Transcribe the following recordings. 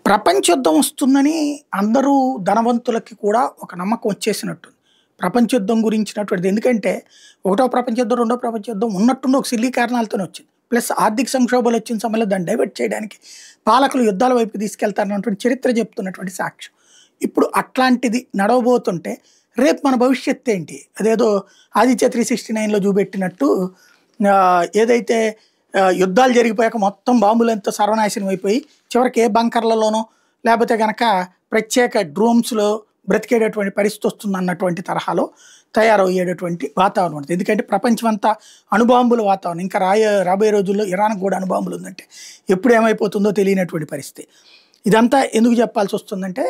ప్రపంచ యుద్ధం వస్తుందని అందరూ ధనవంతులకి కూడా ఒక నమ్మకం వచ్చేసినట్టుంది. ప్రపంచ యుద్ధం గురించినటువంటిది. ఎందుకంటే ఒకటో ప్రపంచ యుద్ధం, రెండో ప్రపంచ యుద్ధం ఉన్నట్టుండి ఒక సిల్లీ కారణాలతోనే వచ్చింది. ప్లస్ ఆర్థిక సంక్షోభాలు వచ్చిన సమయంలో దాన్ని డైవర్ట్ చేయడానికి పాలకులు యుద్ధాల వైపుకి తీసుకెళ్తారన్నటువంటి చరిత్ర చెప్తున్నటువంటి సాక్ష్యం. ఇప్పుడు అట్లాంటిది నడవబోతుంటే రేపు మన భవిష్యత్తు ఏంటి? అదేదో ఆదిత్య 369లో చూపెట్టినట్టు ఏదైతే యుద్ధాలు జరిగిపోయాక మొత్తం బాంబులంతా సర్వనాశనం అయిపోయి చివరికి ఏ బంకర్లలోనో లేకపోతే కనుక ప్రత్యేక డ్రోమ్స్లో బ్రతికేటటువంటి పరిస్థితి వస్తుంది అన్నటువంటి తరహాలో తయారయ్యేటటువంటి వాతావరణం ఉంటుంది. ఎందుకంటే ప్రపంచం అంతా అణుబాంబుల వాతావరణం. ఇంకా రాబోయే రోజుల్లో ఇరాన్కి కూడా అణుబాంబులు ఉందంటే ఎప్పుడు ఏమైపోతుందో తెలియనటువంటి పరిస్థితి. ఇదంతా ఎందుకు చెప్పాల్సి వస్తుందంటే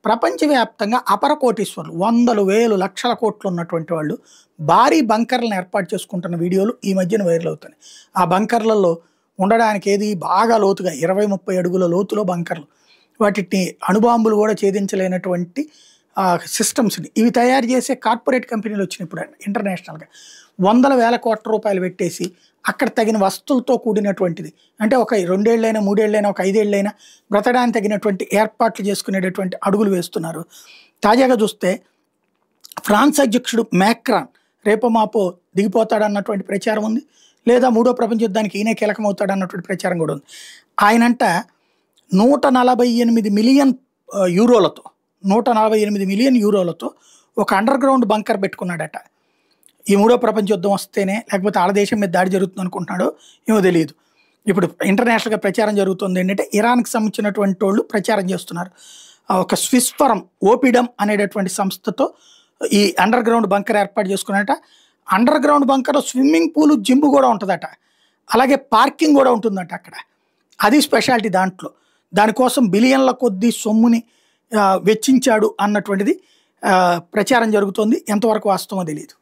ప్రపంచవ్యాప్తంగా అపర కోటీశ్వరులు, వందలు వేలు లక్షల కోట్లు ఉన్నటువంటి వాళ్ళు భారీ బంకర్లను ఏర్పాటు చేసుకుంటున్న వీడియోలు ఈ మధ్యన వైరల్ అవుతున్నాయి. ఆ బంకర్లలో ఉండడానికి ఏది బాగా లోతుగా 20-30 అడుగుల లోతులో బంకర్లు, వాటిని అణుబాంబులు కూడా ఛేదించలేనటువంటి సిస్టమ్స్ని ఇవి తయారు చేసే కార్పొరేట్ కంపెనీలు వచ్చినాయి. ఇప్పుడు ఇంటర్నేషనల్గా వందల వేల కోట్ల రూపాయలు పెట్టేసి అక్కడ తగిన వస్తువులతో కూడినటువంటిది, అంటే ఒక 2 ఏళ్ళైనా 3 ఏళ్ళైనా ఒక 5 ఏళ్ళైనా బ్రతడానికి తగినటువంటి ఏర్పాట్లు చేసుకునేటటువంటి అడుగులు వేస్తున్నారు. తాజాగా చూస్తే ఫ్రాన్స్ అధ్యక్షుడు మ్యాక్రాన్ రేపో మాపో దిగిపోతాడన్నటువంటి ప్రచారం ఉంది. లేదా మూడో ప్రపంచ యుద్ధానికి ఈయనే కీలకమవుతాడన్నటువంటి ప్రచారం కూడా ఉంది. ఆయనంట 148 మిలియన్ యూరోలతో 148 మిలియన్ యూరోలతో ఒక అండర్ గ్రౌండ్ బంకర్ పెట్టుకున్నాడట. ఈ మూడో ప్రపంచ యుద్ధం వస్తేనే, లేకపోతే ఆడ దేశం మీద దాడి జరుగుతుంది అనుకుంటున్నాడో ఏమో తెలియదు. ఇప్పుడు ఇంటర్నేషనల్గా ప్రచారం జరుగుతుంది ఏంటంటే ఇరాన్కి సంబంధించినటువంటి వాళ్ళు ప్రచారం చేస్తున్నారు. ఒక స్విస్ ఫర్మ్ ఓపిడమ్ అనేటటువంటి సంస్థతో ఈ అండర్ గ్రౌండ్ బంకర్ ఏర్పాటు చేసుకున్నట. అండర్ గ్రౌండ్ బంకర్లో స్విమ్మింగ్ పూల్, జిమ్ కూడా ఉంటుందట. అలాగే పార్కింగ్ కూడా ఉంటుందట అక్కడ. అది స్పెషాలిటీ దాంట్లో. దానికోసం బిలియన్ల కొద్దీ సొమ్ముని వెచ్చించాడు అన్నటువంటిది ప్రచారం జరుగుతోంది. ఎంతవరకు వాస్తవమో తెలియదు.